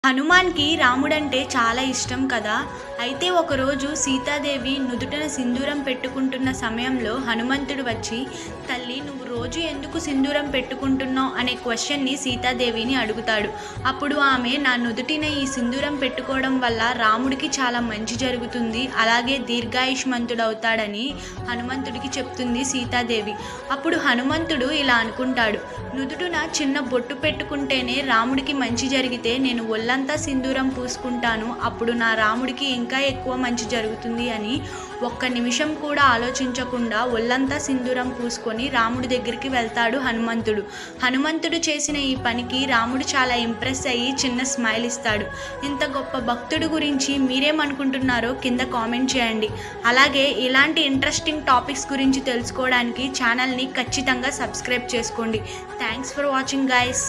హనుమాన్‌కి రాముడంటే చాలా ఇష్టం కదా! అయితే ఒకరోజు సీతాదేవి నుదుటన సింధూరం పెట్టుకుంటున్న సమయంలో హనుమంతుడు వచ్చి, "తల్లి నువ్వు రోజు ఎందుకు సింధూరం పెట్టుకుంటున్నావు?" అనే క్వెషన్‌ని సీతాదేవిని అడుగుతాడు. అప్పుడు ఆమె, "నా నుదుటిన ఈ సింధూరం పెట్టుకోవడం వల్ల రాముడికి చాలా మంచి జరుగుతుంది. అలాగే దీర్ఘాయుష్మంతుడవుతాడని" హనుమంతుడికి చెప్తుంది సీతాదేవి. అప్పుడు హనుమంతుడు ఇలా అనుకుంటాడు, "నుదుటున చిన్న బొట్టు పెట్టుకుంటేనే రాముడికి మంచి జరిగితే నేను ఒళ్ళంతా సింధూరం పూసుకుంటాను. అప్పుడు నా రాముడికి ఇంకా ఎక్కువ మంచి జరుగుతుంది" అని ఒక్క నిమిషం కూడా ఆలోచించకుండా ఒళ్ళంతా సింధూరం పూసుకొని రాముడి దగ్గరికి వెళ్తాడు హనుమంతుడు. హనుమంతుడు చేసిన ఈ పనికి రాముడు చాలా ఇంప్రెస్ అయ్యి చిన్న స్మైల్ ఇస్తాడు. ఇంత గొప్ప భక్తుడి గురించి మీరేమనుకుంటున్నారో కింద కామెంట్ చేయండి. అలాగే ఇలాంటి ఇంట్రెస్టింగ్ టాపిక్స్ గురించి తెలుసుకోవడానికి ఛానల్ని ఖచ్చితంగా సబ్స్క్రైబ్ చేసుకోండి. Thanks for watching guys.